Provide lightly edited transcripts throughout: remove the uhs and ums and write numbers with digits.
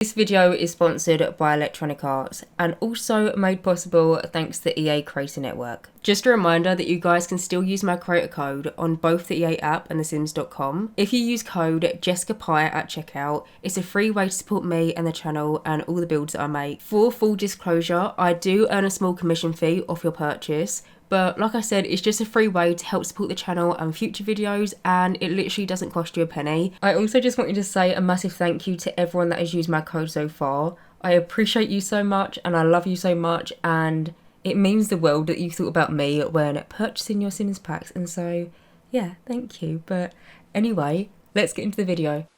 This video is sponsored by Electronic Arts and also made possible thanks to the EA Creator Network. Just a reminder that you guys can still use my creator code on both the EA app and thesims.com. If you use code Jessicapie at checkout, it's a free way to support me and the channel and all the builds that I make. For full disclosure, I do earn a small commission fee off your purchase, but like I said, it's just a free way to help support the channel and future videos, and it literally doesn't cost you a penny. I also just wanted to say a massive thank you to everyone that has used my code so far. I appreciate you so much and I love you so much, and it means the world that you thought about me when purchasing your Sims packs, and so yeah, thank you. But anyway, let's get into the video.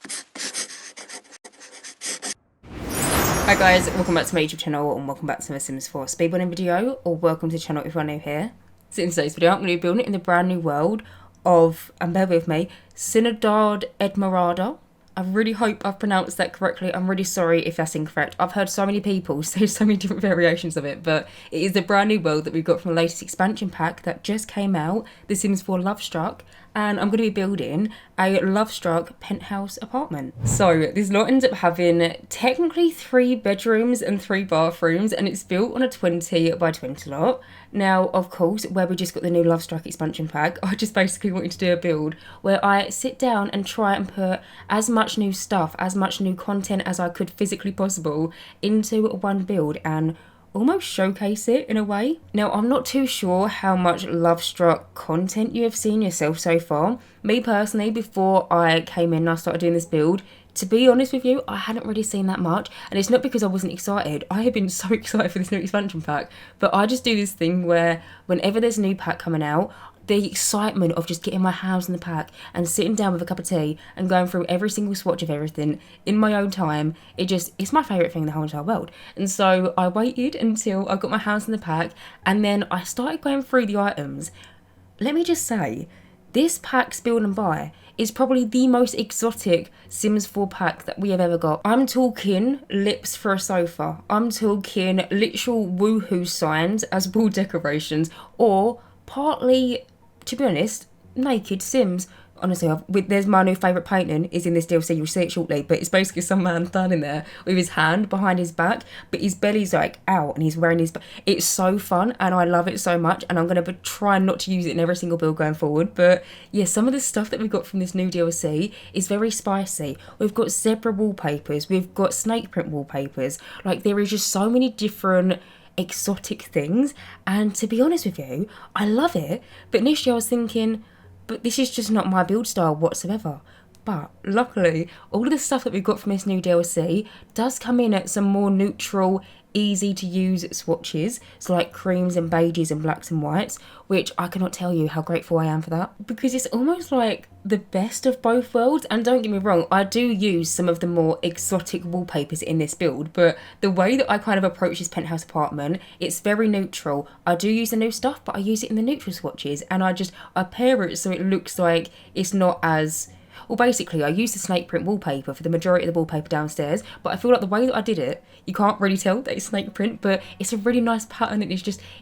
Hi guys, welcome back to my YouTube channel and welcome back to my Sims 4 speedrunning video, or welcome to the channel if you're new here. So in today's video I'm going to be building it in the brand new world of, and bear with me, Ciudad Enamorada. I really hope I've pronounced that correctly. I'm really sorry if that's incorrect. I've heard so many people say so many different variations of it, but it is the brand new world that we got from the latest expansion pack that just came out, The Sims 4 Lovestruck, and I'm going to be building a Lovestruck penthouse apartment. So this lot ends up having technically 3 bedrooms and 3 bathrooms, and it's built on a 20 by 20 lot. Now, of course, where we just got the new Lovestruck expansion pack, I just basically wanted to do a build where I sit down and try and put as much new stuff, as much new content as I could physically possible into one build and almost showcase it in a way. Now, I'm not too sure how much Lovestruck content you have seen yourself so far. Me personally, before I came in and I started doing this build, to be honest with you, I hadn't really seen that much, and it's not because I wasn't excited. I have been so excited for this new expansion pack, but I just do this thing where whenever there's a new pack coming out, the excitement of just getting my hands in the pack and sitting down with a cup of tea and going through every single swatch of everything in my own time, it's my favourite thing in the whole entire world. And so I waited until I got my hands in the pack, and then I started going through the items. Let me just say, this pack's build and buy is probably the most exotic Sims 4 pack that we have ever got. I'm talking lips for a sofa. I'm talking literal woohoo signs as wall decorations, or partly, to be honest, naked Sims. Honestly, there's my new favourite painting is in this DLC, you'll see it shortly, but it's basically some man standing there with his hand behind his back, but his belly's like out and he's wearing his... It's so fun and I love it so much, and I'm going to try not to use it in every single build going forward. But yeah, some of the stuff that we got from this new DLC is very spicy. We've got zebra wallpapers, we've got snake print wallpapers, like there is just so many different exotic things, and to be honest with you, I love it. But initially I was thinking, but this is just not my build style whatsoever. But luckily, all of the stuff that we've got from this new DLC does come in at some more neutral, easy to use swatches, so like creams and beiges and blacks and whites, which I cannot tell you how grateful I am for that, because it's almost like the best of both worlds. And don't get me wrong, I do use some of the more exotic wallpapers in this build, but the way that I kind of approach this penthouse apartment, it's very neutral. I do use the new stuff, but I use it in the neutral swatches, and I pair it so it looks like it's not as... Well, basically, I used the snake print wallpaper for the majority of the wallpaper downstairs, but I feel like the way that I did it, you can't really tell that it's snake print, but it's a really nice pattern, and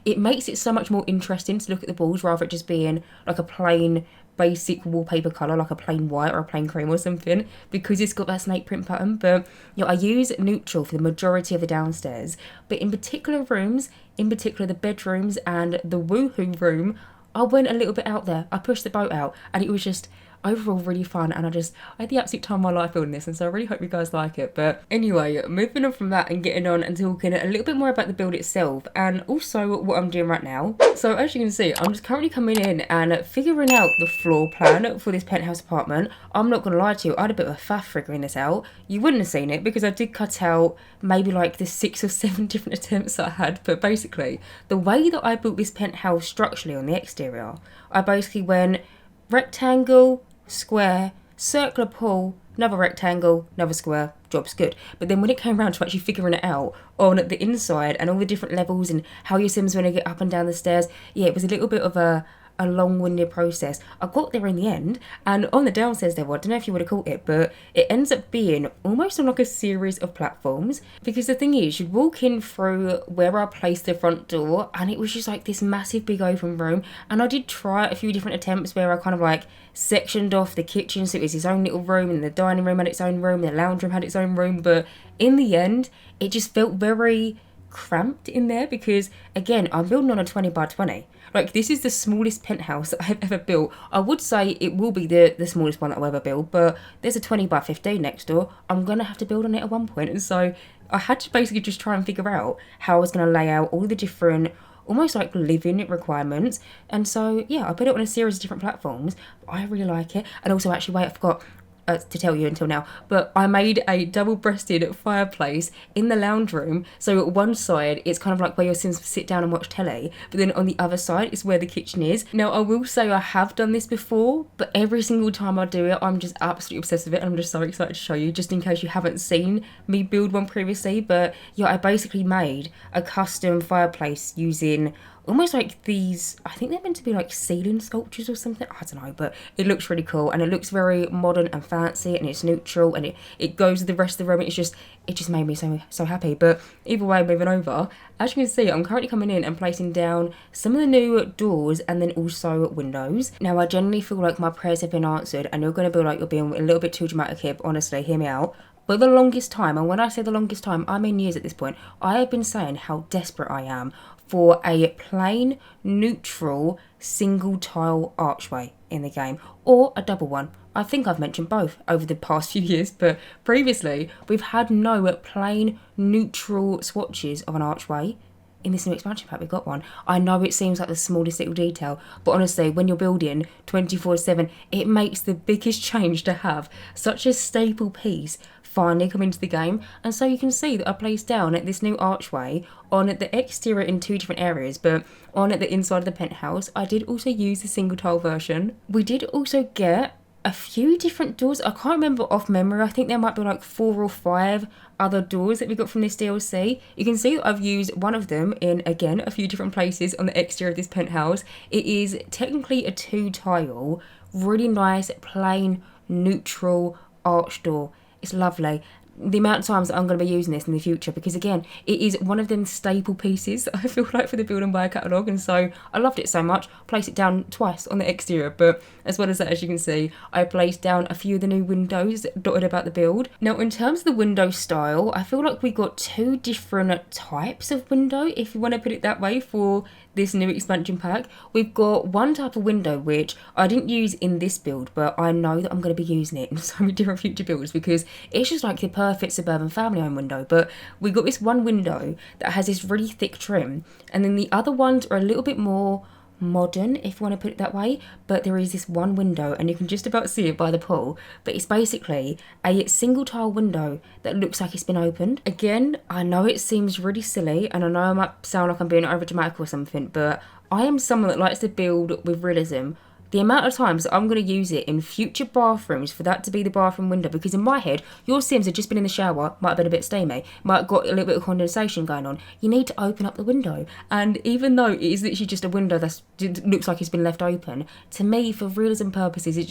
it makes it so much more interesting to look at the walls rather than just being like a plain basic wallpaper colour, like a plain white or a plain cream or something, because it's got that snake print pattern. But you know, I use neutral for the majority of the downstairs, but in particular rooms, in particular the bedrooms and the woohoo room, I went a little bit out there. I pushed the boat out, and it was just overall really fun, and I had the absolute time of my life building this, and so I really hope you guys like it. But anyway, moving on from that and getting on and talking a little bit more about the build itself and also what I'm doing right now. So as you can see, I'm just currently coming in and figuring out the floor plan for this penthouse apartment. I'm not gonna lie to you, I had a bit of a faff figuring this out. You wouldn't have seen it because I did cut out maybe like the 6 or 7 different attempts that I had, but basically the way that I built this penthouse structurally on the exterior, I basically went rectangle, square, circular pool, another rectangle, another square, job's good. But then when it came around to actually figuring it out on the inside and all the different levels and how your Sims want to get up and down the stairs, yeah, it was a little bit of a a long-winded process. I got there in the end, and on the downstairs level, I don't know if you would have caught it, but it ends up being almost on like a series of platforms, because the thing is, you'd walk in through where I placed the front door, and it was just like this massive big open room. And I did try a few different attempts where I kind of like sectioned off the kitchen so it was its own little room, and the dining room had its own room, the lounge room had its own room, but in the end it just felt very cramped in there, because again, I'm building on a 20 by 20. Like, this is the smallest penthouse that I've ever built. I would say it will be the smallest one that I'll ever build, but there's a 20 by 15 next door. I'm gonna have to build on it at one point, and so I had to basically just try and figure out how I was gonna lay out all the different almost like living requirements. And so yeah, I put it on a series of different platforms. I really like it. And also, actually, wait, I forgot to tell you until now, but I made a double-breasted fireplace in the lounge room. So at one side it's kind of like where your Sims sit down and watch telly, but then on the other side is where the kitchen is. Now, I will say I have done this before, but every single time I do it, I'm just absolutely obsessed with it, and I'm just so excited to show you, just in case you haven't seen me build one previously. But yeah, I basically made a custom fireplace using almost like these, I think they're meant to be like ceiling sculptures or something, I don't know, but it looks really cool, and it looks very modern and fancy, and it's neutral, and it goes with the rest of the room. It just made me so happy. But either way, moving over, as you can see, I'm currently coming in and placing down some of the new doors and then also windows. Now, I generally feel like my prayers have been answered, and you're going to feel like you're being a little bit too dramatic here, but honestly, hear me out. For the longest time, and when I say the longest time, I mean years at this point, I have been saying how desperate I am for a plain, neutral, single tile archway in the game, or a double one. I think I've mentioned both over the past few years, but previously we've had no plain, neutral swatches of an archway. In this new expansion pack, we got one. I know it seems like the smallest little detail, but honestly, when you're building 24/7, it makes the biggest change to have such a staple piece finally come into the game. And so you can see that I placed down this new archway on the exterior in two different areas, but on the inside of the penthouse, I did also use the single tile version. We did also get a few different doors. I can't remember off memory. I think there might be like 4 or 5 other doors that we got from this DLC. You can see that I've used one of them in, again, a few different places on the exterior of this penthouse. It is technically a 2 tile, really nice, plain, neutral arch door. It's lovely. The amount of times that I'm going to be using this in the future, because again, it is one of them staple pieces that I feel like for the build and buy catalogue, and so I loved it so much. Placed it down twice on the exterior, but as well as that, as you can see, I placed down a few of the new windows dotted about the build. Now, in terms of the window style, I feel like we got 2 different types of window, if you want to put it that way, for this new expansion pack. We've got one type of window which I didn't use in this build, but I know that I'm going to be using it in so many different future builds, because it's just like the perfect suburban family home window. But we got this one window that has this really thick trim, and then the other ones are a little bit more modern, if you want to put it that way. But there is this one window, and you can just about see it by the pool, but it's basically a single tile window that looks like it's been opened. Again, I know it seems really silly, and I know I might sound like I'm being over dramatic or something, but I am someone that likes to build with realism. The amount of times I'm going to use it in future bathrooms for that to be the bathroom window, because in my head, your Sims have just been in the shower, might have been a bit steamy, might have got a little bit of condensation going on. You need to open up the window. And even though it is literally just a window that looks like it's been left open, to me, for realism purposes, it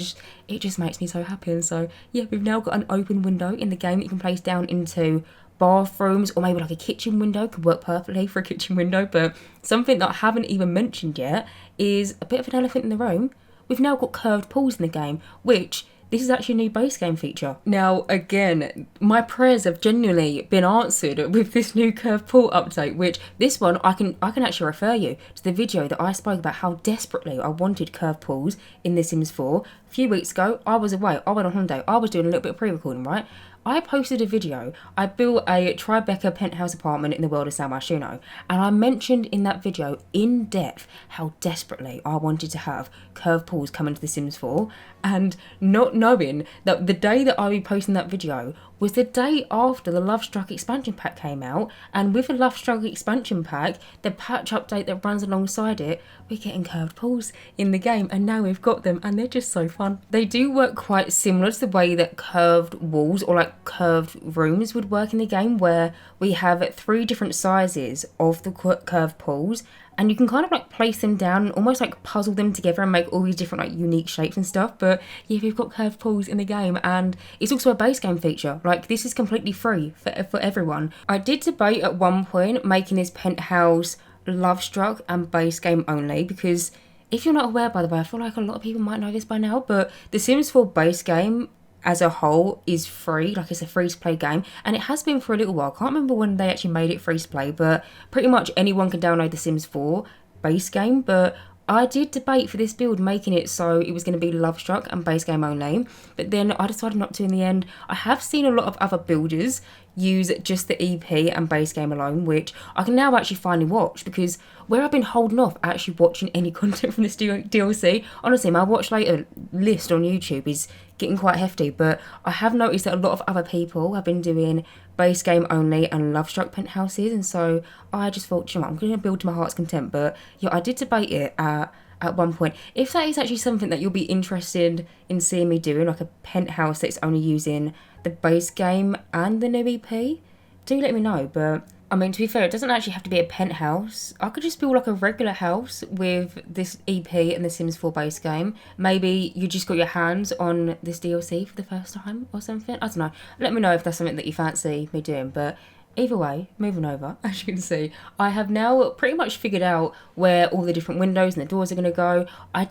just makes me so happy. And so, yeah, we've now got an open window in the game that you can place down into bathrooms, or maybe like a kitchen window. Could work perfectly for a kitchen window. But something that I haven't even mentioned yet is a bit of an elephant in the room. We've now got curved pools in the game, which this is actually a new base game feature. Now, again, my prayers have genuinely been answered with this new curved pool update, which this one, I can actually refer you to the video that I spoke about how desperately I wanted curved pools in The Sims 4. A few weeks ago, I was away, I went on holiday, I was doing a little bit of pre-recording, right? I posted a video. I built a Tribeca penthouse apartment in the world of San Moschino, and I mentioned in that video in depth how desperately I wanted to have curved pools come into The Sims 4, and not knowing that the day that I'll be posting that video was the day after the Lovestruck expansion pack came out. And with the Lovestruck expansion pack, the patch update that runs alongside it, we're getting curved pools in the game, and now we've got them, and they're just so fun. They do work quite similar to the way that curved walls or like curved rooms would work in the game, where we have 3 different sizes of the curved pools, and you can kind of like place them down and almost like puzzle them together and make all these different like unique shapes and stuff. But yeah, we've got curved pools in the game, and it's also a base game feature. Like, this is completely free for everyone. I did debate at one point making this penthouse Lovestruck and base game only, because if you're not aware, by the way, I feel like a lot of people might know this by now, but the Sims 4 base game as a whole is free. Like, it's a free to play game, and it has been for a little while. I can't remember when they actually made it free to play, but pretty much anyone can download the Sims 4 base game. But I did debate for this build making it so it was going to be Lovestruck and base game only, but then I decided not to in the end. I have seen a lot of other builders use just the EP and base game alone, which I can now actually finally watch, because where I've been holding off actually watching any content from this DLC, honestly, my watch later list on YouTube is getting quite hefty. But I have noticed that a lot of other people have been doing base game only and Lovestruck penthouses, and so I just thought, you know what, I'm going to build to my heart's content. But yeah, I did debate it at one point. If that is actually something that you'll be interested in seeing me doing, like a penthouse that's only using the base game and the new EP, do let me know. But I mean, to be fair, it doesn't actually have to be a penthouse. I could just build like a regular house with this EP and the Sims 4 base game. Maybe you just got your hands on this DLC for the first time or something. I don't know. Let me know if that's something that you fancy me doing. But either way, moving over, as you can see, I have now pretty much figured out where all the different windows and the doors are going to go.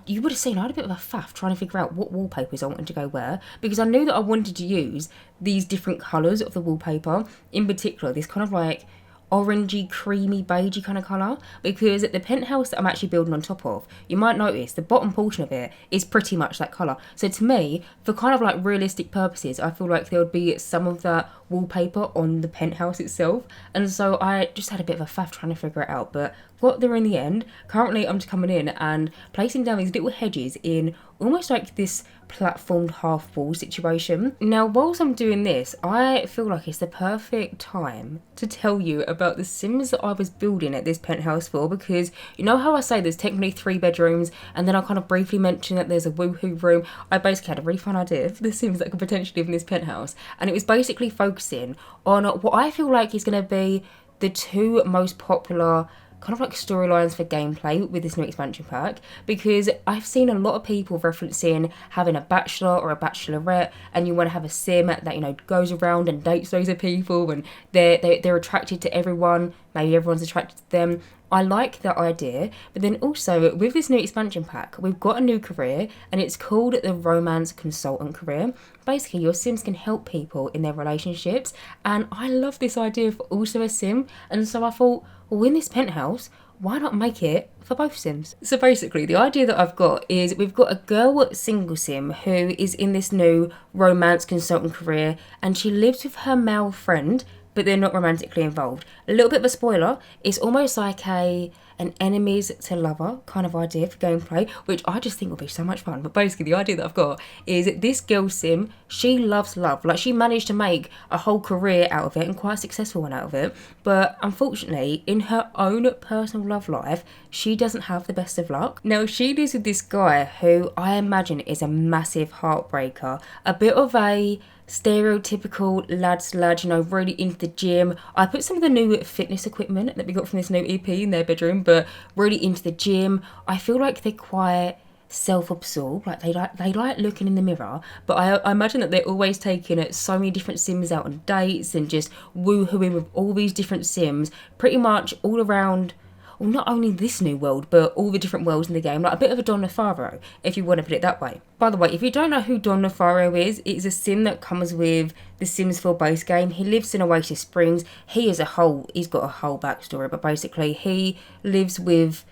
You would have seen I had a bit of a faff trying to figure out what wallpapers I wanted to go where, because I knew that I wanted to use these different colours of the wallpaper. In particular, this kind of like orangey, creamy, beigey kind of colour, because the penthouse that I'm actually building on top of, you might notice the bottom portion of it is pretty much that colour. So to me, for kind of like realistic purposes, I feel like there would be some of that wallpaper on the penthouse itself, and so I just had a bit of a faff trying to figure it out, but got there in the end. Currently I'm just coming in and placing down these little hedges in almost like this platformed half wall situation. Now, whilst I'm doing this, I feel like it's the perfect time to tell you about the Sims that I was building at this penthouse for, because you know how I say there's technically 3 bedrooms, and then I kind of briefly mentioned that there's a woohoo room. I basically had a really fun idea for the Sims that could potentially live in this penthouse, and it was basically focusing on what I feel like is going to be the 2 most popular kind of like storylines for gameplay with this new expansion pack, because I've seen a lot of people referencing having a bachelor or a bachelorette, and you want to have a sim that, you know, goes around and dates those people, and they're attracted to everyone, maybe everyone's attracted to them. I like that idea, but then also with this new expansion pack, we've got a new career, and it's called the Romance Consultant career. Basically, your Sims can help people in their relationships, and I love this idea for also a Sim, and so I thought, well, in this penthouse, why not make it for both Sims? So basically, the idea that I've got is we've got a girl single Sim who is in this new romance consultant career, and she lives with her male friend, but they're not romantically involved. A little bit of a spoiler, it's almost like an enemies to lover kind of idea for gameplay, which I just think will be so much fun. But basically, the idea that I've got is this girl Sim, she loves love. Like, she managed to make a whole career out of it, and quite a successful one out of it. But unfortunately, in her own personal love life, she doesn't have the best of luck. Now, she lives with this guy who I imagine is a massive heartbreaker. A bit of a stereotypical lad's lad, you know, really into the gym. I put some of the new fitness equipment that we got from this new EP in their bedroom, but really into the gym. I feel like they're quite self-absorbed, like they like looking in the mirror, but I imagine that they're always taking so many different Sims out on dates and just woohooing with all these different Sims pretty much all around. Well, not only this new world, but all the different worlds in the game, like a bit of a Don Lothario, if you want to put it that way. By the way, if you don't know who Don Lothario is, it's a Sim that comes with the Sims 4 base game. He lives in Oasis Springs. He's got a whole backstory, but basically he lives with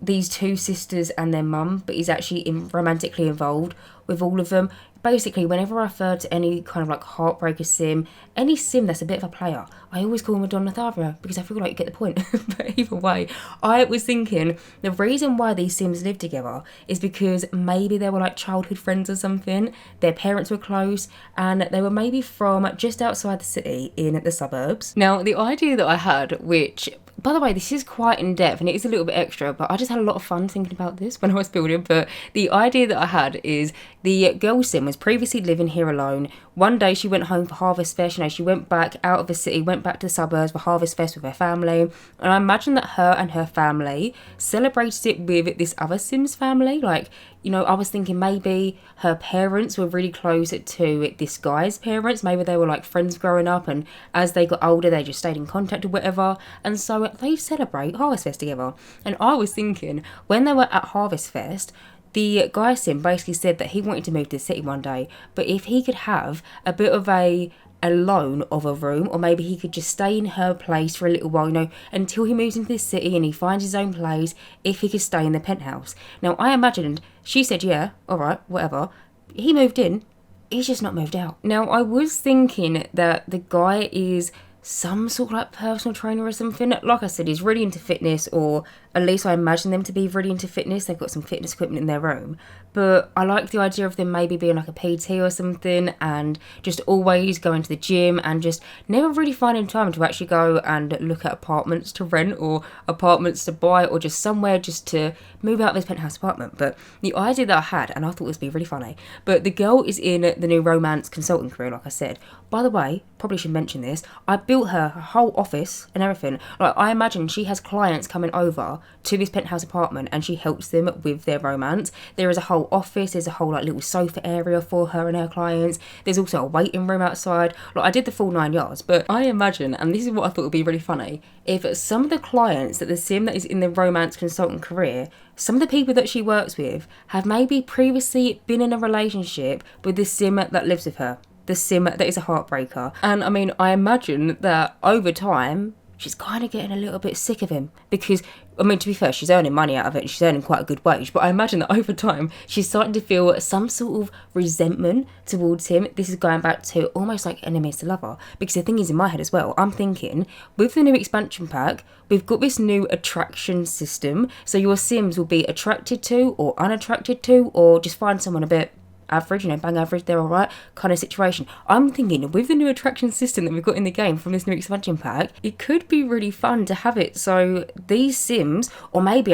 these 2 sisters and their mum, but he's actually romantically involved with all of them. Basically, whenever I refer to any kind of like heartbreaker Sim, any Sim that's a bit of a player, I always call him a Don Lothario, because I feel like you get the point. But either way, I was thinking the reason why these Sims live together is because maybe they were like childhood friends or something, their parents were close, and they were maybe from just outside the city in the suburbs. Now, the idea that I had, which by the way, this is quite in depth and it is a little bit extra, but I just had a lot of fun thinking about this when I was building. But the idea that I had is the girl sim was previously living here alone. One day she went home for Harvest Fest. You know, she went back out of the city, went back to the suburbs for Harvest Fest with her family. And I imagine that her and her family celebrated it with this other Sims family. Like, you know, I was thinking maybe her parents were really close to this guy's parents. Maybe they were like friends growing up, and as they got older, they just stayed in contact or whatever. And so they celebrate Harvest Fest together. And I was thinking, when they were at Harvest Fest, the guy sim basically said that he wanted to move to the city one day, but if he could have a bit of a loan of a room, or maybe he could just stay in her place for a little while, you know, until he moves into the city and he finds his own place, if he could stay in the penthouse. Now, I imagined, she said, yeah, alright, whatever. He moved in, he's just not moved out. Now, I was thinking that the guy is some sort of like personal trainer or something. Like I said, he's really into fitness, or at least I imagine them to be really into fitness. They've got some fitness equipment in their room. But I like the idea of them maybe being like a PT or something, and just always going to the gym and just never really finding time to actually go and look at apartments to rent or apartments to buy, or just somewhere just to move out of this penthouse apartment. But the idea that I had, and I thought this would be really funny, but the girl is in the new romance consulting career, like I said. By the way, probably should mention this, I built her whole office and everything. Like, I imagine she has clients coming over to this penthouse apartment and she helps them with their romance. There is a whole office, there's a whole like little sofa area for her and her clients. There's also a waiting room outside. Like, I did the full 9 yards. But I imagine, and this is what I thought would be really funny, if some of the clients that the sim that is in the romance consultant career, some of the people that she works with have maybe previously been in a relationship with the sim that lives with her. The sim that is a heartbreaker. And I mean, I imagine that over time, she's kind of getting a little bit sick of him, because, I mean, to be fair, she's earning money out of it and she's earning quite a good wage, but I imagine that over time she's starting to feel some sort of resentment towards him. This is going back to almost like enemies to lover, because the thing is, in my head as well, I'm thinking with the new expansion pack, we've got this new attraction system, so your sims will be attracted to or unattracted to, or just find someone a bit average, you know, bang average, they're alright kind of situation. I'm thinking with the new attraction system that we've got in the game from this new expansion pack, it could be really fun to have it. So these sims, or maybe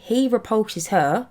he repulses her,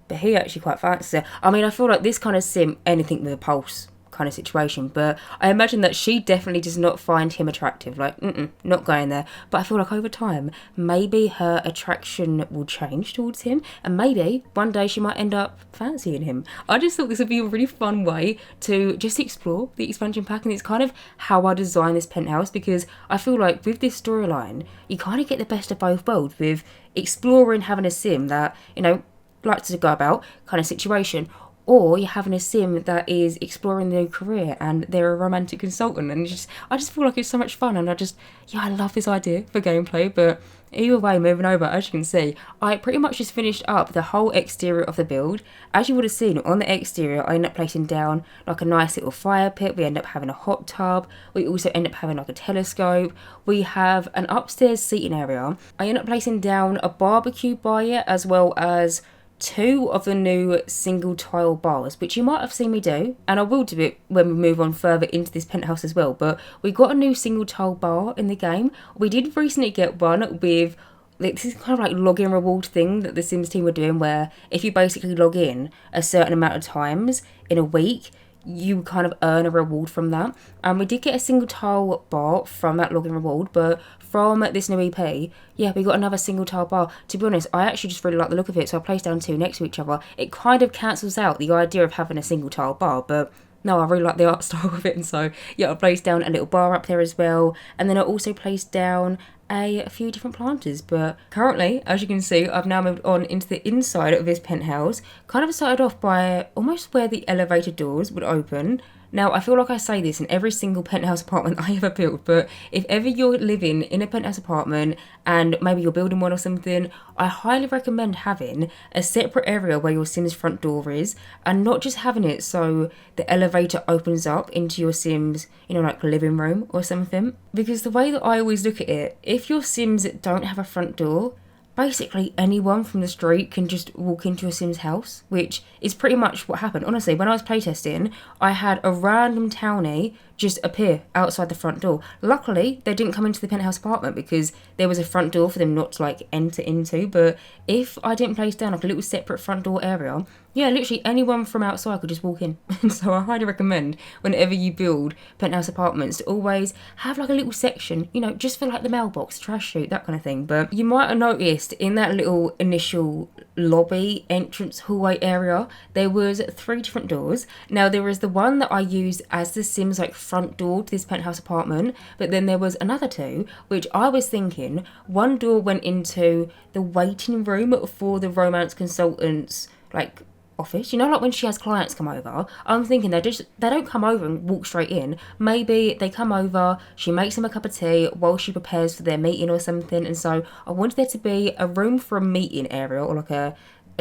but he actually quite fancies her. I mean, I feel like this kind of sim, anything with a pulse kind of situation, but I imagine that she definitely does not find him attractive. Like, not going there. But I feel like over time, maybe her attraction will change towards him, and maybe one day she might end up fancying him. I just thought this would be a really fun way to just explore the expansion pack, and it's kind of how I designed this penthouse, because I feel like with this storyline, you kind of get the best of both worlds with exploring, having a sim that, you know, likes to go about kind of situation, or you're having a sim that is exploring their career and they're a romantic consultant, and I just feel like it's so much fun, and I love this idea for gameplay. But either way, moving over, as you can see, I pretty much just finished up the whole exterior of the build. As you would have seen, on the exterior, I end up placing down like a nice little fire pit. We end up having a hot tub. We also end up having like a telescope. We have an upstairs seating area. I end up placing down a barbecue by it, as well as 2 of the new single tile bars, which you might have seen me do, and I will do it when we move on further into this penthouse as well. But we got a new single tile bar in the game. We did recently get one with, this is kind of like login reward thing that the Sims team were doing, where if you basically log in a certain amount of times in a week, you kind of earn a reward from that. And we did get a single tile bar from that login reward, but from this new EP, yeah, we got another single tile bar. To be honest, I actually just really like the look of it, so I placed down 2 next to each other. It kind of cancels out the idea of having a single tile bar, but no, I really like the art style of it, and so yeah, I placed down a little bar up there as well, and then I also placed down a few different planters. But currently, as you can see, I've now moved on into the inside of this penthouse. Kind of started off by almost where the elevator doors would open. Now, I feel like I say this in every single penthouse apartment I ever built, but if ever you're living in a penthouse apartment and maybe you're building one or something, I highly recommend having a separate area where your Sim's front door is, and not just having it so the elevator opens up into your Sim's, you know, like living room or something. Because the way that I always look at it, if your Sims don't have a front door, basically anyone from the street can just walk into your Sim's house, which is pretty much what happened. Honestly, when I was playtesting, I had a random townie just appear outside the front door. Luckily, they didn't come into the penthouse apartment because there was a front door for them not to like enter into. But if I didn't place down like a little separate front door area, yeah, literally anyone from outside could just walk in. So I highly recommend whenever you build penthouse apartments to always have like a little section, you know, just for like the mailbox, trash chute, that kind of thing. But you might have noticed in that little initial lobby entrance hallway area, there was 3 different doors. Now there was the one that I used as the Sims like front door to this penthouse apartment, but then there was another 2 which I was thinking one door went into the waiting room for the romance consultant's like office, you know, like when she has clients come over. I'm thinking they don't come over and walk straight in. Maybe they come over, she makes them a cup of tea while she prepares for their meeting or something. And so I wanted there to be a room for a meeting area, or like a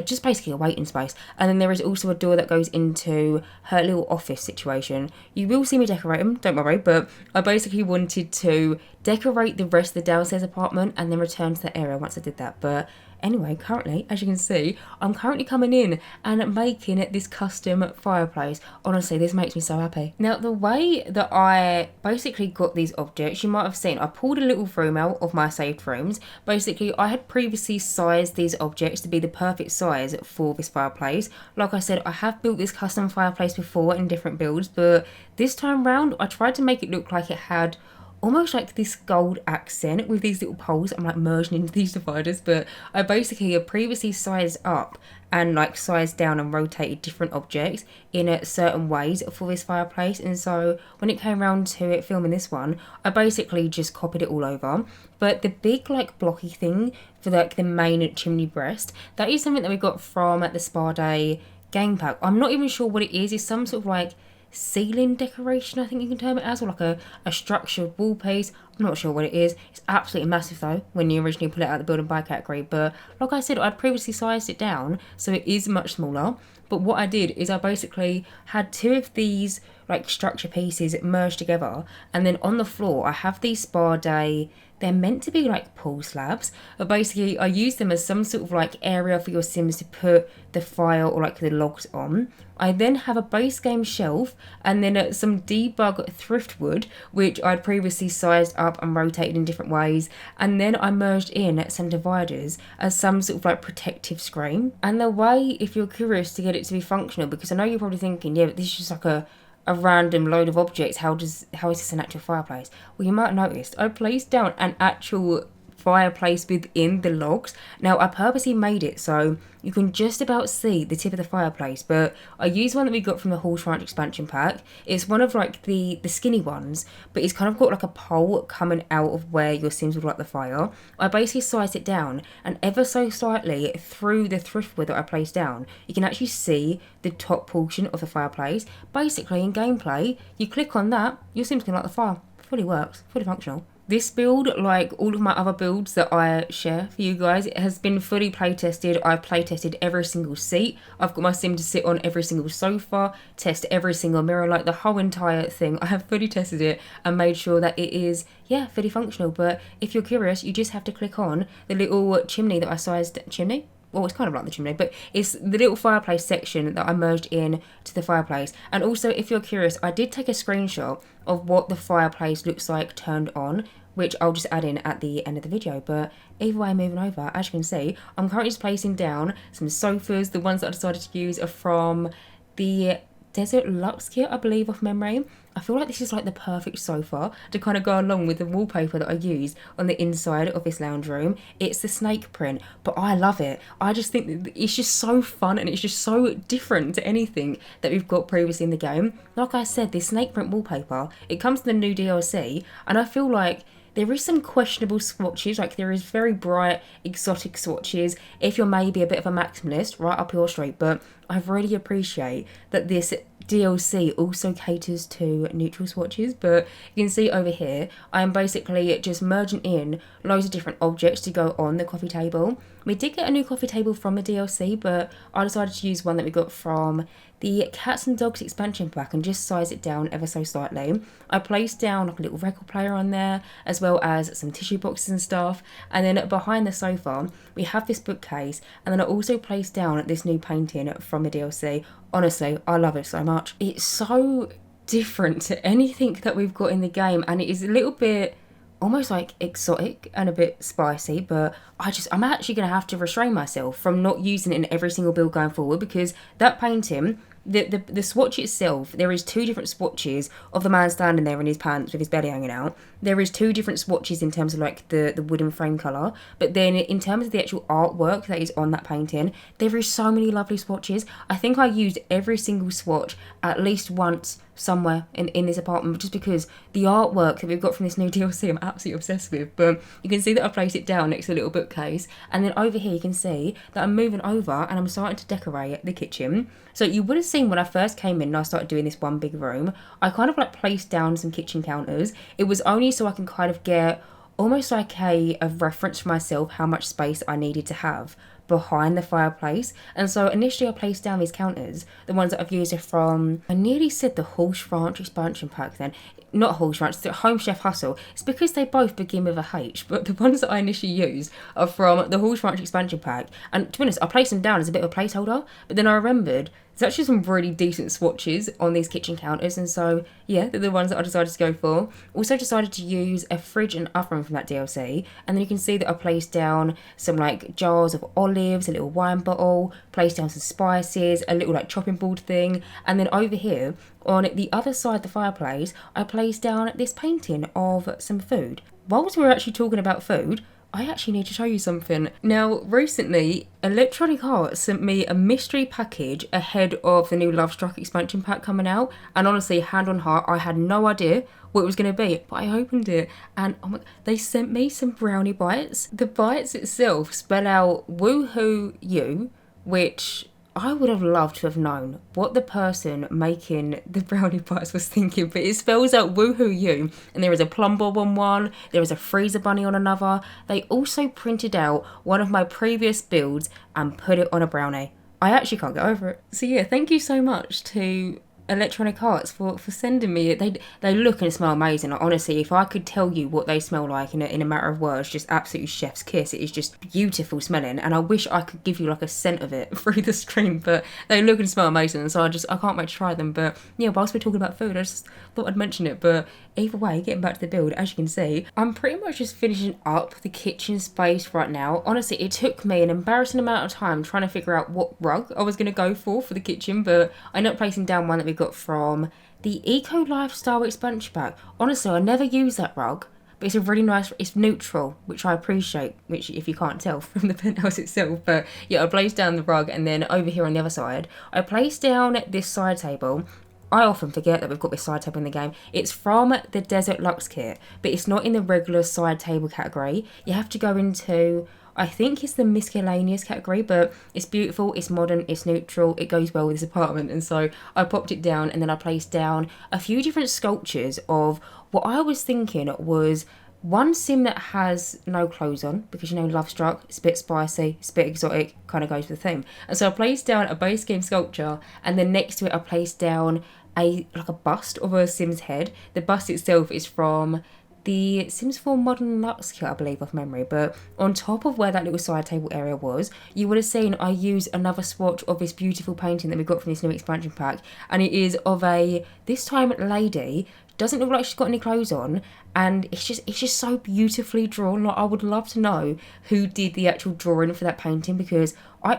just basically a waiting space. And then there is also a door that goes into her little office situation. You will see me decorate them, don't worry, but I basically wanted to decorate the rest of the downstairs apartment and then return to the area once I did that. But anyway, currently, as you can see, I'm currently coming in and making this custom fireplace. Honestly, this makes me so happy. Now, the way that I basically got these objects, you might have seen, I pulled a little room out of my saved rooms. Basically, I had previously sized these objects to be the perfect size for this fireplace. Like I said, I have built this custom fireplace before in different builds, but this time round, I tried to make it look like it had almost like this gold accent with these little poles. I'm like merging into these dividers, but I basically have previously sized up and like sized down and rotated different objects in certain ways for this fireplace. And so when it came around to it filming this one, I basically just copied it all over. But the big like blocky thing for like the main chimney breast, that is something that we got from the Spa Day game pack. I'm not even sure what it is. It's some sort of like ceiling decoration, I think you can term it as, or like a structured wall piece. I'm not sure what it is. It's absolutely massive though when you originally pull it out of the build and buy category. But like I said, I'd previously sized it down, so it is much smaller. But what I did is I basically had 2 of these like structure pieces merged together, and then on the floor I have these Spa Day, they're meant to be like pool slabs, but basically I use them as some sort of like area for your Sims to put the fire or like the logs on. I then have a base game shelf and then some debug thriftwood, which I'd previously sized up and rotated in different ways. And then I merged in some dividers as some sort of like protective screen. And the way, if you're curious to get it to be functional, because I know you're probably thinking, yeah, but this is just like a random load of objects, how is this an actual fireplace? Well, you might have noticed I placed down an actual fireplace within the logs. Now I purposely made it so you can just about see the tip of the fireplace, but I used one that we got from the Horse Ranch expansion pack. It's one of like the skinny ones, but it's kind of got like a pole coming out of where your Sims would light the fire. I basically sized it down, and ever so slightly through the thriftwood that I placed down, you can actually see the top portion of the fireplace. Basically in gameplay, you click on that, your Sims can light the fire. Fully works, fully functional. This build, like all of my other builds that I share for you guys, it has been fully playtested. I've playtested every single seat. I've got my Sim to sit on every single sofa, test every single mirror, like the whole entire thing. I have fully tested it and made sure that it is, yeah, fully functional. But if you're curious, you just have to click on the little chimney that I sized. Chimney? Well, it's kind of like the chimney, but it's the little fireplace section that I merged in to the fireplace. And also, if you're curious, I did take a screenshot of what the fireplace looks like turned on, which I'll just add in at the end of the video. But either way, moving over, as you can see, I'm currently just placing down some sofas. The ones that I decided to use are from the Desert Luxe kit, I believe, off memory. I feel like this is like the perfect sofa to kind of go along with the wallpaper that I use on the inside of this lounge room. It's the snake print, but I love it. I just think that it's just so fun and it's just so different to anything that we've got previously in the game. Like I said, this snake print wallpaper, it comes to the new DLC, and I feel like there is some questionable swatches, like there is very bright exotic swatches if you're maybe a bit of a maximalist, right up your street. But I really appreciate that this DLC also caters to neutral swatches. But you can see over here, I am basically just merging in loads of different objects to go on the coffee table. We did get a new coffee table from the DLC, but I decided to use one that we got from the Cats and Dogs expansion pack and just size it down ever so slightly. I placed down like a little record player on there, as well as some tissue boxes and stuff. And then behind the sofa, we have this bookcase, and then I also placed down this new painting from the DLC. Honestly, I love it so much. It's so different to anything that we've got in the game, and it is a little bit almost like exotic and a bit spicy, but I'm actually going to have to restrain myself from not using it in every single build going forward, because that painting, the swatch itself, there is two different swatches of the man standing there in his pants with his belly hanging out. There is two different swatches in terms of like the wooden frame colour, but then in terms of the actual artwork that is on that painting, there is so many lovely swatches. I think I used every single swatch at least once somewhere in this apartment, just because the artwork that we've got from this new DLC I'm absolutely obsessed with. But you can see that I placed it down next to a little bookcase, and then over here you can see that I'm moving over and I'm starting to decorate the kitchen. So you would have seen when I first came in and I started doing this one big room, I kind of like placed down some kitchen counters. It was only so I can kind of get almost like a reference for myself how much space I needed to have behind the fireplace. And so initially I placed down these counters, the ones that I've used are from, I nearly said the Horse Ranch expansion pack then, not Horse Ranch, the Home Chef Hustle. It's because they both begin with a H, but the ones that I initially used are from the Horse Ranch expansion pack. And to be honest, I placed them down as a bit of a placeholder, but then I remembered there's actually some really decent swatches on these kitchen counters, and so yeah, they're the ones that I decided to go for. Also decided to use a fridge and oven from that DLC, and then you can see that I placed down some like jars of olives, a little wine bottle, placed down some spices, a little like chopping board thing, and then over here on the other side of the fireplace I placed down this painting of some food. Whilst we're actually talking about food, I actually need to show you something. Now, recently, Electronic Arts sent me a mystery package ahead of the new Lovestruck expansion pack coming out. And honestly, hand on heart, I had no idea what it was going to be. But I opened it and oh my, they sent me some brownie bites. The bites itself spell out Woohoo You, which I would have loved to have known what the person making the brownie bites was thinking, but it spells out Woohoo You, and there is a plum bob on one, there is a freezer bunny on another. They also printed out one of my previous builds and put it on a brownie. I actually can't get over it. So yeah, thank you so much to Electronic Arts for sending me it. They look and smell amazing. Like, honestly, if I could tell you what they smell like in a matter of words, just absolutely chef's kiss. It is just beautiful smelling, and I wish I could give you like a scent of it through the stream, but they look and smell amazing, so I can't wait to try them. But yeah, whilst we're talking about food, I just thought I'd mention it. But either way, getting back to the build, as you can see, I'm pretty much just finishing up the kitchen space right now. Honestly, it took me an embarrassing amount of time trying to figure out what rug I was going to go for the kitchen, but I ended up placing down one that we got from the Eco Lifestyle expansion pack. Honestly, I never use that rug, but it's a really nice, it's neutral, which I appreciate, which if you can't tell from the penthouse itself. But yeah, I placed down the rug, and then over here on the other side, I placed down this side table. I often forget that we've got this side table in the game. It's from the Desert Luxe kit, but it's not in the regular side table category. You have to go into, I think it's the miscellaneous category, but it's beautiful, it's modern, it's neutral, it goes well with this apartment. And so I popped it down, and then I placed down a few different sculptures of what I was thinking was one sim that has no clothes on, because you know Lovestruck, it's a bit spicy, it's a bit exotic, kind of goes with the theme. And so I placed down a base game sculpture, and then next to it I placed down a bust of a sim's head. The bust itself is from the Sims 4 Modern Luxe kit, I believe, off memory, but on top of where that little side table area was, you would have seen I used another swatch of this beautiful painting that we got from this new expansion pack, and it is of a, this time, lady. Doesn't look like she's got any clothes on, and it's just so beautifully drawn. Like, I would love to know who did the actual drawing for that painting, because I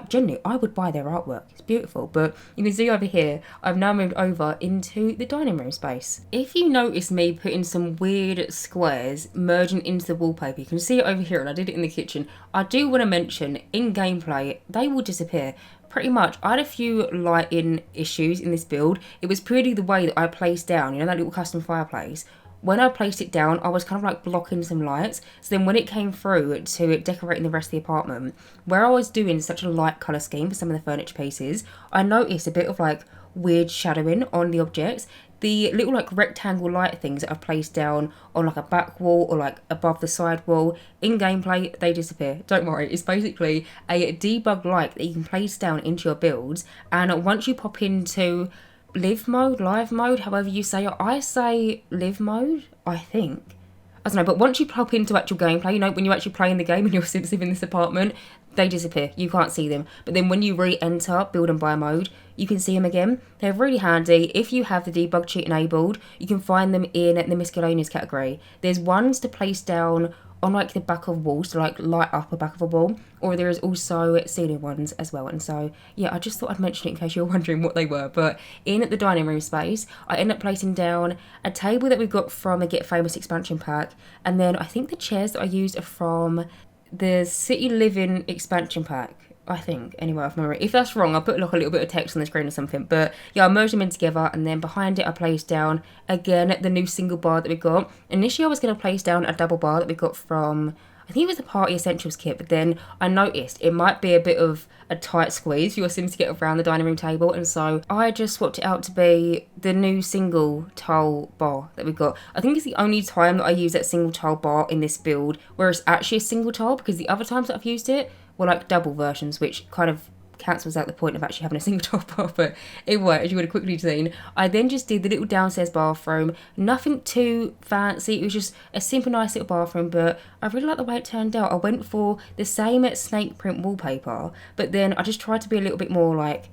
would buy their artwork. It's beautiful. But you can see over here, I've now moved over into the dining room space. If you notice me putting some weird squares merging into the wallpaper, you can see it over here, and I did it in the kitchen. I do want to mention, in gameplay, they will disappear. Pretty much, I had a few lighting issues in this build. It was purely the way that I placed down, you know, that little custom fireplace. When I placed it down, I was kind of like blocking some lights. So then when it came through to decorating the rest of the apartment, where I was doing such a light colour scheme for some of the furniture pieces, I noticed a bit of like weird shadowing on the objects. The little like rectangle light things that I've placed down on like a back wall or like above the side wall, in gameplay they disappear. Don't worry, it's basically a debug light that you can place down into your builds, and once you pop into live mode, however you say it, I say live mode, I think. I don't know, but once you pop into actual gameplay, you know, when you're actually playing the game and your Sims live in this apartment, they disappear. You can't see them. But then when you re-enter build and buy mode, you can see them again. They're really handy. If you have the debug cheat enabled, you can find them in the miscellaneous category. There's ones to place down on like the back of walls to like light up the back of a wall, or there is also ceiling ones as well. And so yeah, I just thought I'd mention it in case you're wondering what they were. But in the dining room space, I ended up placing down a table that we got from a Get Famous expansion pack, and then I think the chairs that I used are from the City Living expansion pack, I think. Anyway, I've memory. If that's wrong, I'll put like a little bit of text on the screen or something. But yeah, I merged them in together, and then behind it I placed down again the new single bar that we got. Initially I was going to place down a double bar that we got from, I think it was the Party Essentials kit, but then I noticed it might be a bit of a tight squeeze for your Sims to get around the dining room table, and so I just swapped it out to be the new single tile bar that we got. I think it's the only time that I use that single tile bar in this build where it's actually a single tile, because the other times that I've used it were like double versions, which kind of cancels out the point of actually having a single tile bar. But anyway, as you would have quickly seen, I then just did the little downstairs bathroom. Nothing too fancy, it was just a simple nice little bathroom, but I really like the way it turned out. I went for the same snake print wallpaper, but then I just tried to be a little bit more like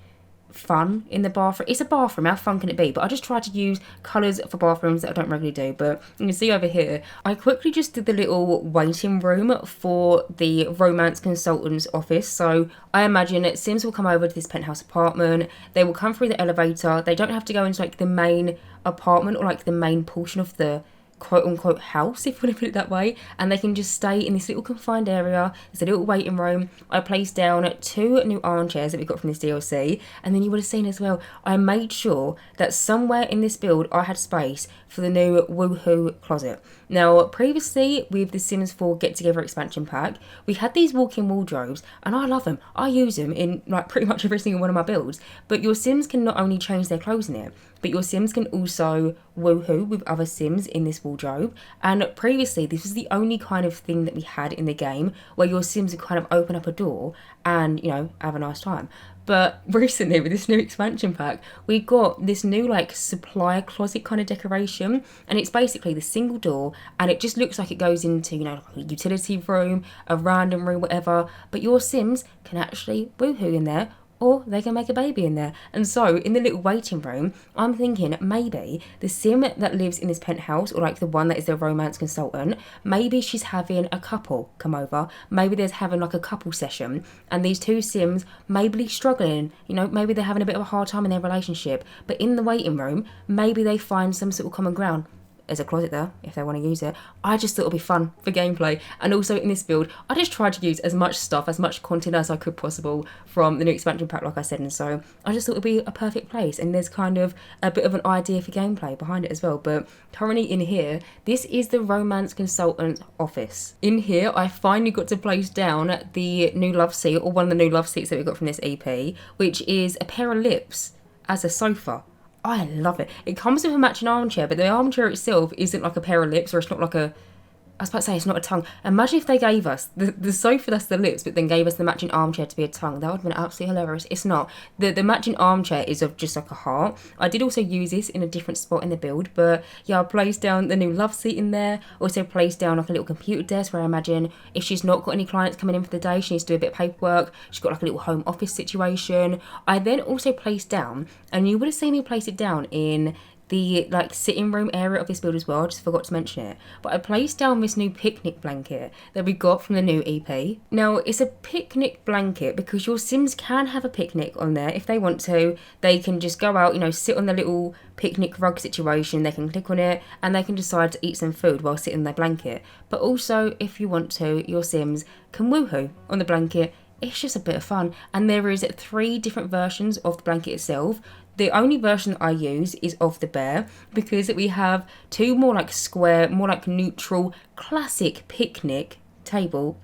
fun in the bathroom. It's a bathroom, how fun can it be? But I just try to use colours for bathrooms that I don't regularly do. But you can see over here, I quickly just did the little waiting room for the romance consultant's office. So I imagine that Sims will come over to this penthouse apartment, they will come through the elevator, they don't have to go into like the main apartment or like the main portion of the quote-unquote house, if you want to put it that way, and they can just stay in this little confined area. There's a little waiting room. I placed down 2 new armchairs that we got from this DLC, and then you would have seen as well, I made sure that somewhere in this build I had space for the new Woohoo closet. Now, previously with the Sims 4 Get Together expansion pack, we had these walk-in wardrobes, and I love them. I use them in like pretty much every single one of my builds, but your Sims can not only change their clothes in it, but your Sims can also woohoo with other Sims in this wardrobe. And previously, this was the only kind of thing that we had in the game where your Sims would kind of open up a door and, you know, have a nice time. But recently, with this new expansion pack, we got this new like supplier closet kind of decoration, and it's basically the single door, and it just looks like it goes into, you know, like a utility room, a random room, whatever. But your Sims can actually woohoo in there, or they can make a baby in there. And so in the little waiting room, I'm thinking maybe the Sim that lives in this penthouse, or like the one that is the romance consultant, maybe she's having a couple come over. Maybe there's having like a couple session, and these 2 Sims may be struggling, you know, maybe they're having a bit of a hard time in their relationship, but in the waiting room, maybe they find some sort of common ground. There's a closet there if they want to use it. I just thought it'll be fun for gameplay. And also in this build, I just tried to use as much stuff, as much content as I could possible from the new expansion pack, like I said. And so I just thought it'd be a perfect place. And there's kind of a bit of an idea for gameplay behind it as well. But currently in here, this is the romance consultant office. In here, I finally got to place down the new love seat, or one of the new love seats that we got from this EP, which is a pair of lips as a sofa. I love it. It comes with a matching armchair, but the armchair itself isn't like a pair of lips, or it's not like a, I was about to say it's not a tongue. Imagine if they gave us the sofa that's the lips, but then gave us the matching armchair to be a tongue. That would have been absolutely hilarious. It's not. The matching armchair is of just like a heart. I did also use this in a different spot in the build, but yeah, I placed down the new love seat in there. Also placed down like a little computer desk where I imagine if she's not got any clients coming in for the day, she needs to do a bit of paperwork. She's got like a little home office situation. I then also placed down, and you would have seen me place it down in the like sitting room area of this build as well. I just forgot to mention it, but I placed down this new picnic blanket that we got from the new EP. Now it's a picnic blanket because your Sims can have a picnic on there if they want to. They can just go out, you know, sit on the little picnic rug situation, they can click on it and they can decide to eat some food while sitting in their blanket. But also if you want to, your Sims can woohoo on the blanket. It's just a bit of fun. And there is 3 different versions of the blanket itself. The only version that I use is of the bear, because we have 2 more like square, more like neutral, classic picnic blanket.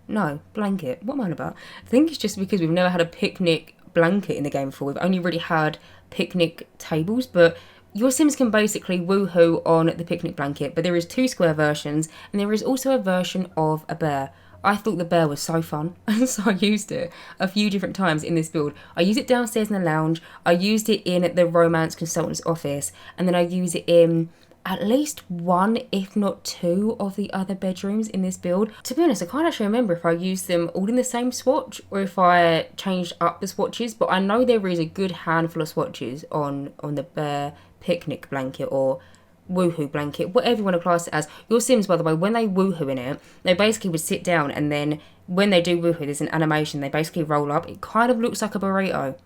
What am I on about? I think it's just because we've never had a picnic blanket in the game before. We've only really had picnic tables, but your Sims can basically woohoo on the picnic blanket. But there is 2 square versions, and there is also a version of a bear. I thought the bear was so fun, and so I used it a few different times in this build. I used it downstairs in the lounge, I used it in the romance consultant's office, and then I use it in at least one, if not two, of the other bedrooms in this build. To be honest, I can't actually remember if I used them all in the same swatch or if I changed up the swatches, but I know there is a good handful of swatches on the Bear picnic blanket or woohoo blanket, whatever you want to class it as. Your Sims, by the way, when they woohoo in it, they basically would sit down, and then when they do woohoo, there's an animation, they basically roll up. It kind of looks like a burrito.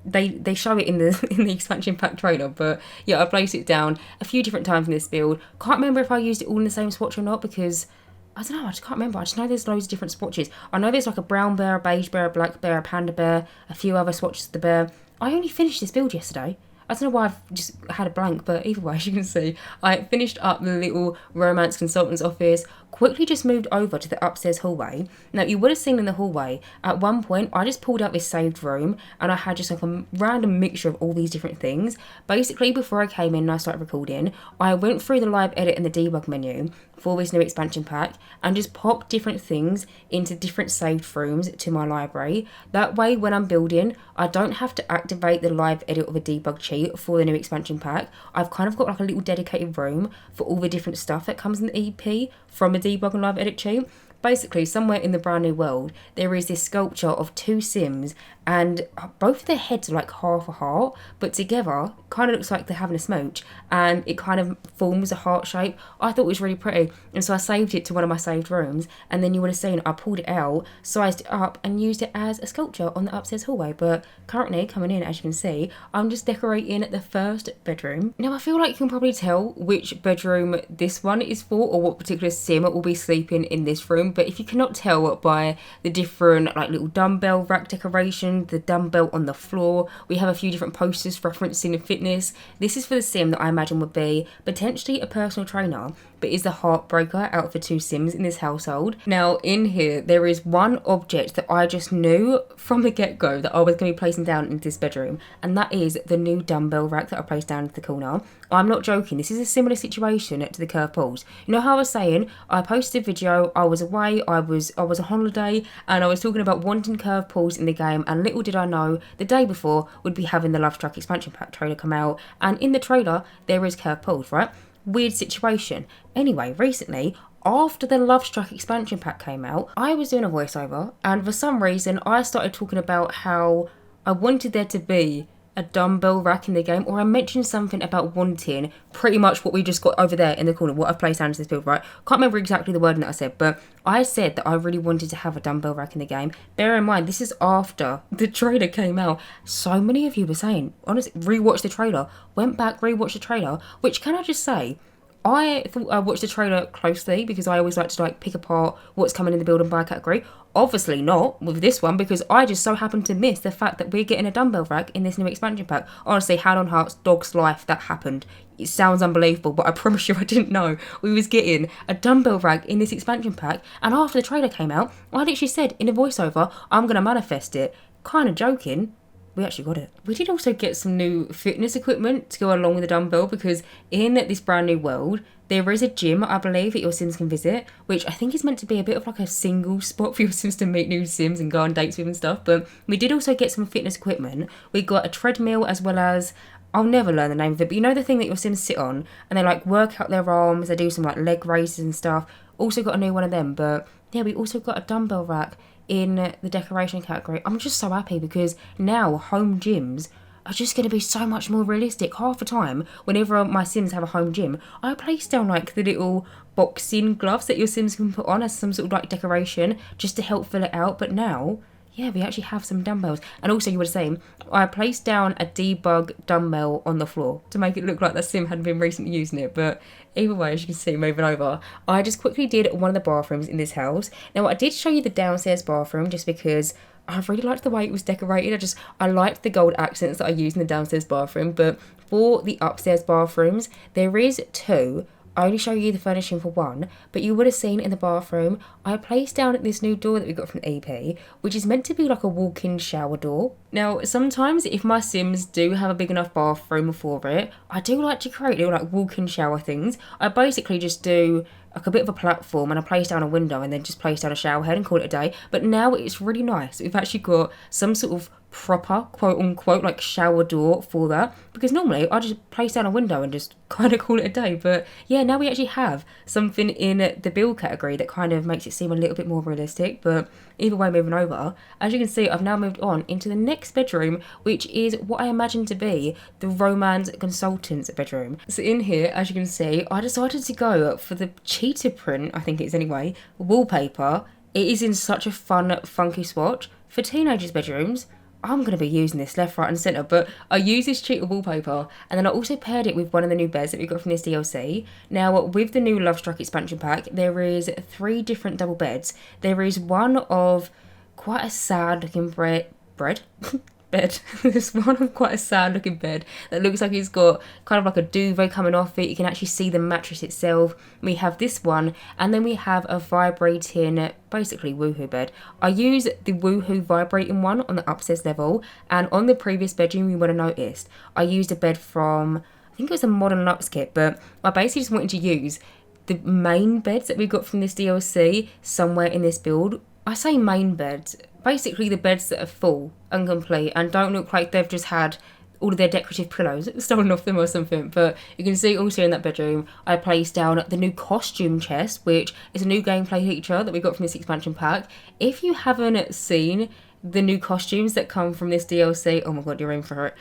They show it in the expansion pack trailer, but yeah, I placed it down a few different times in this build. Can't remember if I used it all in the same swatch or not, because I don't know, I just can't remember. I just know there's loads of different swatches. I know there's like a brown bear, a beige bear, a black bear, a panda bear, a few other swatches of the bear. I only finished this build yesterday. I don't know why I've just had a blank, but either way, as you can see, I finished up the little romance consultant's office, quickly just moved over to the upstairs hallway. Now, you would have seen in the hallway, at one point, I just pulled out this saved room, and I had just like a random mixture of all these different things. Basically, before I came in and I started recording, I went through the live edit and the debug menu for this new expansion pack and just popped different things into different saved rooms to my library. That way, when I'm building, I don't have to activate the live edit or the debug cheat for the new expansion pack. I've kind of got like a little dedicated room for all the different stuff that comes in the EP from a debug and live edit cheat. Basically, somewhere in the brand new world, there is this sculpture of two Sims, and both of their heads are like half a heart, but together kind of looks like they're having a smooch, and it kind of forms a heart shape. I thought it was really pretty, and so I saved it to one of my saved rooms, and then you would have seen I pulled it out, sized it up, and used it as a sculpture on the upstairs hallway. But currently, coming in, as you can see, I'm just decorating the first bedroom. Now, I feel like you can probably tell which bedroom this one is for, or what particular Sim will be sleeping in this room. But if you cannot tell by the different like little dumbbell rack decoration, the dumbbell on the floor, we have a few different posters referencing fitness. This is for the Sim that I imagine would be potentially a personal trainer, but is the heartbreaker out of the two Sims in this household. Now, in here, there is one object that I just knew from the get-go that I was going to be placing down into this bedroom, and that is the new dumbbell rack that I placed down into the corner. I'm not joking, this is a similar situation to the curved pools. You know how I was saying, I posted a video, I was away, I was on holiday, and I was talking about wanting curved pools in the game, and little did I know, the day before, we'd be having the Lovestruck expansion pack trailer come out, and in the trailer, there is curved pools, right? Weird situation. Anyway, recently, after the Lovestruck expansion pack came out, I was doing a voiceover, and for some reason, I started talking about how I wanted there to be a dumbbell rack in the game, or I mentioned something about wanting pretty much what we just got over there in the corner, what I've placed down to this build, right? Can't remember exactly the wording that I said, but I said that I really wanted to have a dumbbell rack in the game. Bear in mind, this is after the trailer came out. So many of you were saying, honestly, rewatch the trailer, went back, rewatched the trailer, which, can I just say, I thought I watched the trailer closely because I always like to pick apart what's coming in the build and buy category. Obviously not with this one, because I just so happened to miss the fact that we're getting a dumbbell rack in this new expansion pack. Honestly, hand on hearts, dog's life, that happened. It sounds unbelievable, but I promise you I didn't know we was getting a dumbbell rack in this expansion pack. And after the trailer came out, I literally said in a voiceover, I'm going to manifest it. Kind of joking. We actually got it. We did also get some new fitness equipment to go along with the dumbbell, because in this brand new world, there is a gym, I believe, that your Sims can visit, which I think is meant to be a bit of like a single spot for your Sims to meet new Sims and go on dates with and stuff. But we did also get some fitness equipment. We got a treadmill, as well as, I'll never learn the name of it, but you know the thing that your Sims sit on and they like work out their arms, they do some like leg raises and stuff. Also got a new one of them. But yeah, we also got a dumbbell rack in the decoration category. I'm just so happy, because now home gyms are just going to be so much more realistic. Half the time, whenever my Sims have a home gym, I place down like the little boxing gloves that your Sims can put on as some sort of like decoration just to help fill it out. But now, yeah, we actually have some dumbbells. And also, you would have seen, I placed down a debug dumbbell on the floor to make it look like the Sim hadn't been recently using it. But either way, as you can see, moving over, I just quickly did one of the bathrooms in this house. Now, I did show you the downstairs bathroom just because I really liked the way it was decorated. I liked the gold accents that I used in the downstairs bathroom. But for the upstairs bathrooms, there is two. I only show you the furnishing for one, but you would have seen in the bathroom, I placed down this new door that we got from the EP, which is meant to be like a walk-in shower door. Now, sometimes if my Sims do have a big enough bathroom for it, I do like to create little like walk-in shower things. I basically just do like a bit of a platform and I place down a window and then just place down a shower head and call it a day. But now it's really nice. We've actually got some sort of proper quote unquote like shower door for that, because normally I just place down a window and just kind of call it a day. But yeah, now we actually have something in the build category that kind of makes it seem a little bit more realistic. But either way, moving over, as you can see, I've now moved on into the next bedroom, which is what I imagine to be the romance consultant's bedroom. So in here, as you can see, I decided to go for the cheetah print, I think it is anyway, wallpaper. It is in such a fun, funky swatch. For teenagers' bedrooms, I'm going to be using this left, right and centre, but I use this cheetah wallpaper and then I also paired it with one of the new beds that we got from this DLC. Now, with the new Lovestruck expansion pack, there is 3 different double beds. There is one of quite a sad looking bed. There's one of quite a sad looking bed that looks like it's got kind of like a duvet coming off it. You can actually see the mattress itself. We have this one, and then we have a vibrating, basically woohoo bed. I use the woohoo vibrating one on the upstairs level, and on the previous bedroom you would have noticed I used a bed from, I think it was a Modern Luxe kit, but I basically just wanted to use the main beds that we got from this DLC somewhere in this build. I say main beds, basically the beds that are full and complete and don't look like they've just had all of their decorative pillows stolen off them or something. But you can see also in that bedroom I placed down the new costume chest, which is a new gameplay feature that we got from this expansion pack. If you haven't seen the new costumes that come from this DLC, oh my god, you're in for it.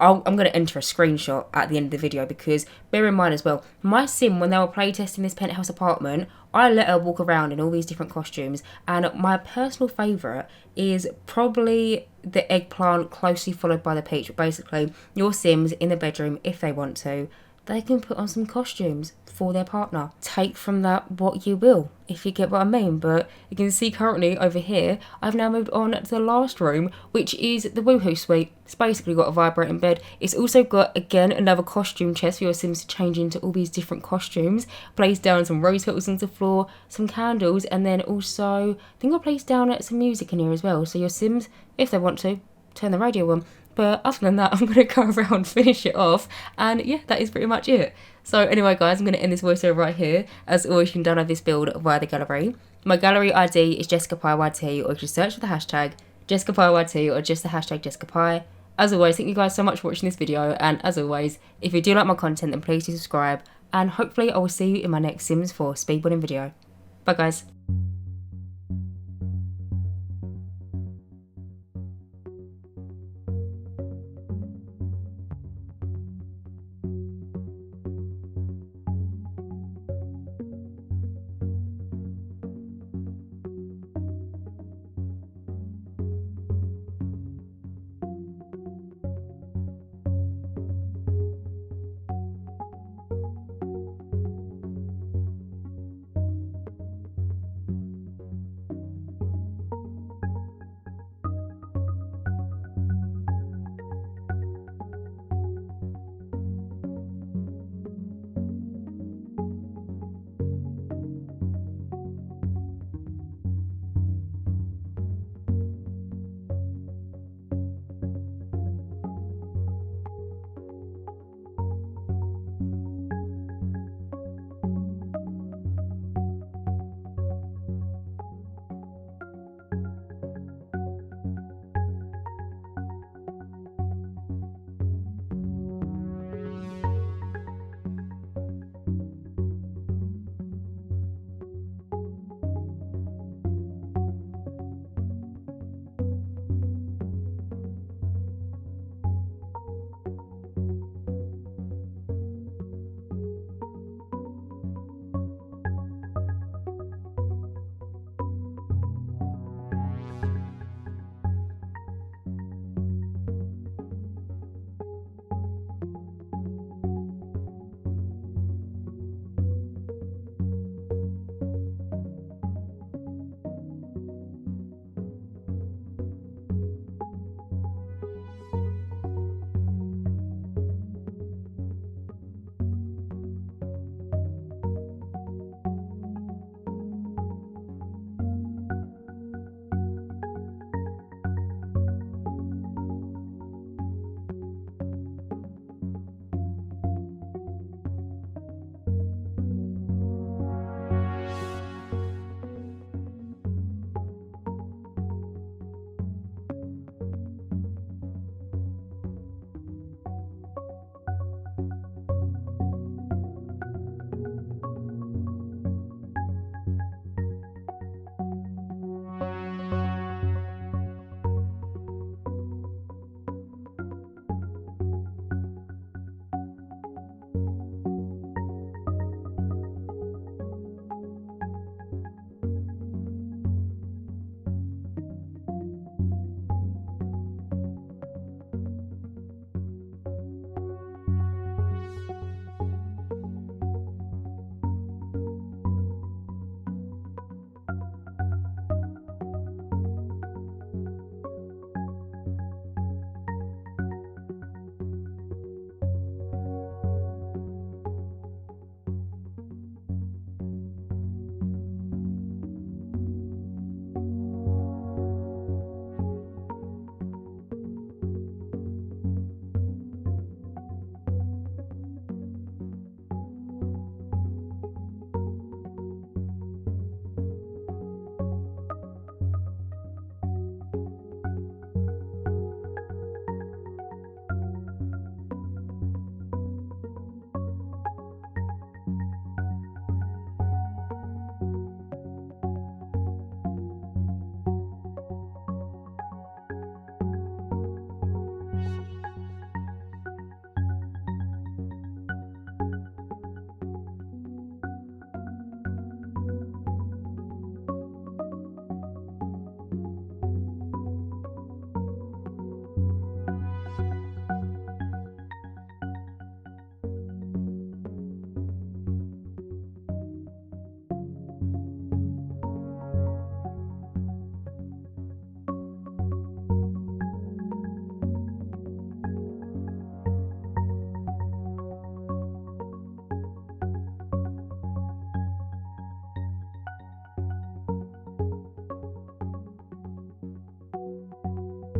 I'm going to enter a screenshot at the end of the video, because bear in mind as well, my sim, when they were playtesting this penthouse apartment, I let her walk around in all these different costumes, and my personal favourite is probably the eggplant, closely followed by the peach. But basically, your sims in the bedroom, if they want to, they can put on some costumes for their partner. Take from that what you will, if you get what I mean. But you can see currently over here, I've now moved on to the last room, which is the woohoo suite. It's basically got a vibrating bed. It's also got, again, another costume chest for your sims to change into all these different costumes. Placed down some rose petals on the floor, some candles, and then also, I think I placed down some music in here as well. So your sims, if they want to, turn the radio on. But other than that, I'm going to go around, finish it off, and yeah, that is pretty much it. So anyway, guys, I'm going to end this voiceover right here. As always, you can download this build via the gallery. My gallery ID is Jessicapie, or you can search for the hashtag Jessicapie or just the hashtag Jessicapie. As always, thank you guys so much for watching this video, and as always, if you do like my content, then please do subscribe, and hopefully I will see you in my next Sims 4 speedrunning video. Bye guys.